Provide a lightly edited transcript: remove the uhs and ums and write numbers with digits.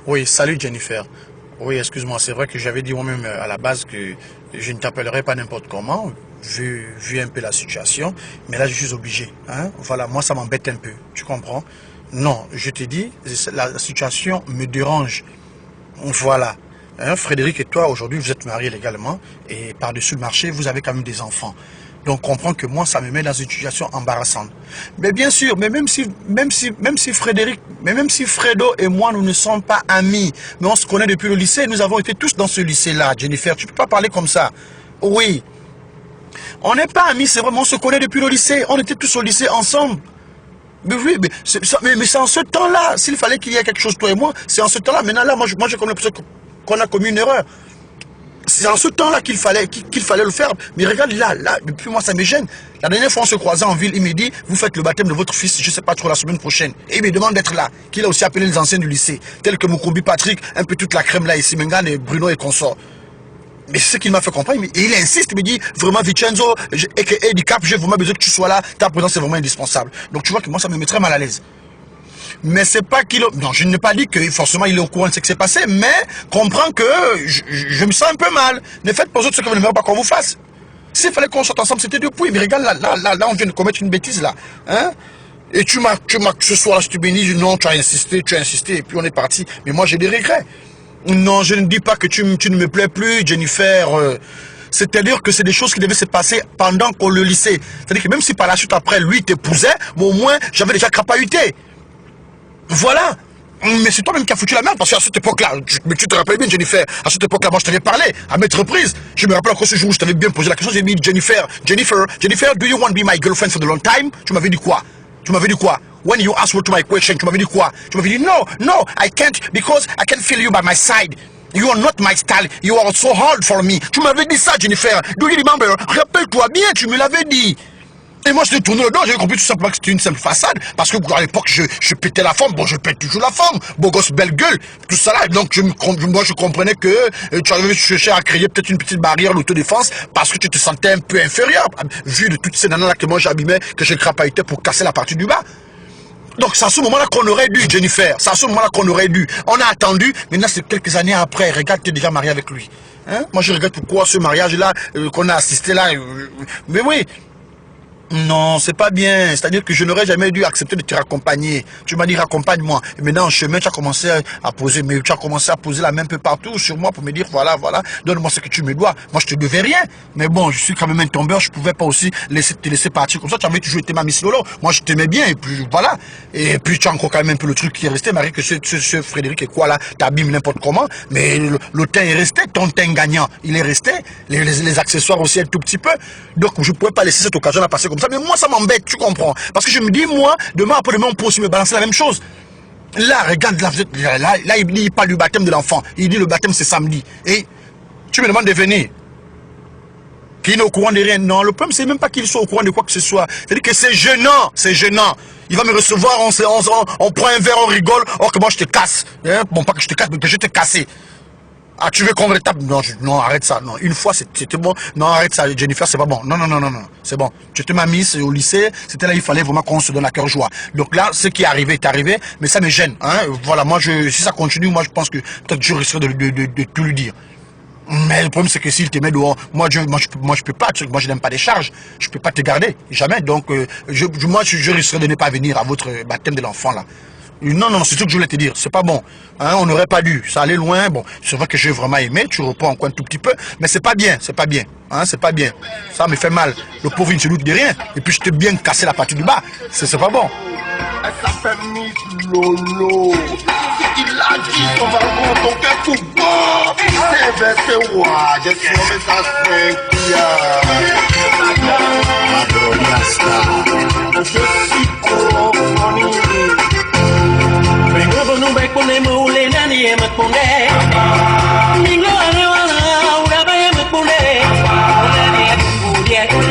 Oui, salut Jennifer. Oui, excuse-moi, c'est vrai que j'avais dit moi-même à la base que je ne t'appellerai pas n'importe comment, vu un peu la situation, mais là je suis obligé. Hein? Voilà, moi ça m'embête un peu, tu comprends? Non, je te dis, la situation me dérange. Voilà. Hein, Frédéric et toi, aujourd'hui, vous êtes mariés légalement et par-dessus le marché, vous avez quand même des enfants. Donc, comprends que moi, ça me met dans une situation embarrassante. Mais bien sûr, mais même si Frédéric, mais même si Fredo et moi, nous ne sommes pas amis, mais on se connaît depuis le lycée, nous avons été tous dans ce lycée-là, Jennifer. Tu peux pas parler comme ça. Oui. On n'est pas amis, c'est vraiment, on se connaît depuis le lycée. On était tous au lycée ensemble. Mais oui, mais c'est en ce temps-là. S'il fallait qu'il y ait quelque chose, toi et moi, c'est en ce temps-là. Maintenant, là, moi, je connais qu'on a commis une erreur. C'est en ce temps-là qu'il fallait le faire. Mais regarde, là, depuis moi, ça me gêne. La dernière fois, on se croisait en ville, il me dit, vous faites le baptême de votre fils, je ne sais pas trop, la semaine prochaine. Et il me demande d'être là. Qu'il a aussi appelé les anciens du lycée, tels que Mukumbi Patrick, un peu toute la crème là ici, Mengane et Bruno et consorts. Mais c'est ce qu'il m'a fait comprendre. Et il insiste, il me dit, vraiment, Vincenzo, et du Cap, j'ai vraiment besoin que tu sois là, ta présence est vraiment indispensable. Donc tu vois que moi, ça me met très mal à l'aise. Mais c'est pas qu'il... Non, je n'ai pas dit que forcément il est au courant de ce qui s'est passé, mais comprends que je me sens un peu mal. Ne faites pas aux autres ce que vous n'aimez pas qu'on vous fasse. S'il fallait qu'on sorte ensemble, c'était depuis. Mais regarde, là, on vient de commettre une bêtise, là. Hein? Et tu m'as, ce soir-là, je te bénis, non, tu as insisté, et puis on est parti. Mais moi, j'ai des regrets. Non, je ne dis pas que tu ne me plais plus, Jennifer. C'est-à-dire que c'est des choses qui devaient se passer pendant qu'on le lycée. C'est-à-dire que même si par la suite, après, lui t'épousait, mais au moins, j'avais déjà crapahuté. Voilà. Mais c'est toi-même qui as foutu la merde, parce qu'à cette époque-là, mais tu te rappelles bien, Jennifer, à cette époque-là, moi je t'avais parlé, à maintes reprises. Je me rappelle encore ce jour où je t'avais bien posé la question, j'ai dit, Jennifer, do you want to be my girlfriend for the long time? Tu m'avais dit quoi? When you answered to my question, tu m'avais dit quoi? Tu m'avais dit, no, I can't, because I can feel you by my side. You are not my style, you are so hard for me. Tu m'avais dit ça, Jennifer. Do you remember? Rappelle-toi bien, tu me l'avais dit. Et moi, je t'ai tourné le dos, j'ai compris tout simplement que c'était une simple façade. Parce que à l'époque, je pétais la forme. Bon, je pète toujours la forme. Beau gosse, belle gueule. Tout ça là. Donc, moi, je comprenais que tu avais cherché à créer peut-être une petite barrière d'autodéfense parce que tu te sentais un peu inférieur. Vu de toutes ces nanas-là que moi j'abîmais, que je crapahutais pour casser la partie du bas. Donc, c'est à ce moment-là qu'on aurait dû, Jennifer. C'est à ce moment-là qu'on aurait dû. On a attendu. Maintenant, c'est quelques années après. Regarde, tu es déjà marié avec lui. Hein? Moi, je regrette pourquoi ce mariage-là, qu'on a assisté là. Mais oui. Non, c'est pas bien. C'est-à-dire que je n'aurais jamais dû accepter de te raccompagner. Tu m'as dit raccompagne-moi. Et maintenant, en chemin, tu as commencé à poser, mais tu as commencé à poser la main un peu partout sur moi pour me dire, voilà, donne-moi ce que tu me dois. Moi, je te devais rien. Mais bon, je suis quand même un tombeur. Je pouvais pas aussi te laisser partir comme ça. Tu avais toujours été ma Miss Lolo. Moi, je t'aimais bien. Et puis, voilà. Et puis, tu as encore quand même un peu le truc qui est resté. Marie, que ce Frédéric est quoi là? T'abîmes n'importe comment. Mais le teint est resté. Ton teint gagnant, il est resté. Les accessoires aussi un tout petit peu. Donc, je pouvais pas laisser cette occasion à passer comme ça. Mais moi, ça m'embête, tu comprends. Parce que je me dis, moi, demain après-demain, on peut aussi me balancer la même chose. Là, regarde, là, il parle du baptême de l'enfant. Il dit le baptême, c'est samedi. Et tu me demandes de venir. Qu'il n'est au courant de rien. Non, le problème, c'est même pas qu'il soit au courant de quoi que ce soit. C'est-à-dire que c'est gênant. C'est gênant. Il va me recevoir, on prend un verre, on rigole, or que moi, je te casse. Hein? Bon, pas que je te casse, mais que je te casse. Ah, tu veux qu'on rétape? Non, arrête ça. Non, une fois, c'était bon. Non, arrête ça, Jennifer, c'est pas bon. Non. C'est bon. Tu te m'as mis au lycée. C'était là, il fallait vraiment qu'on se donne à cœur joie. Donc là, ce qui est arrivé, mais ça me gêne. Hein? Voilà, moi, si ça continue, moi, je pense que peut-être je risquerai de tout lui dire. Mais le problème, c'est que s'il te met dehors, moi, je peux pas. Moi, je n'aime pas les charges. Je peux pas te garder. Jamais. Donc, moi, je risquerai de ne pas venir à votre baptême de l'enfant, là. Non, c'est ce que je voulais te dire. C'est pas bon. Hein, on n'aurait pas dû. Ça allait loin. Bon, c'est vrai que j'ai vraiment aimé. Tu reprends encore un tout petit peu. Mais c'est pas bien. Hein, c'est pas bien. Ça me fait mal. Le pauvre, il ne se doute de rien. Et puis, je t'ai bien cassé la partie du bas. C'est pas bon. Elle s'appelle Miss Lolo. Il a dit qu'on va rendre ton cœur tout bon. C'est roi. Je suis un message je suis confondu. Vengo con un bec con el mule, nadie me pone. Mingo, no, una vez me pone. Una vez me pone.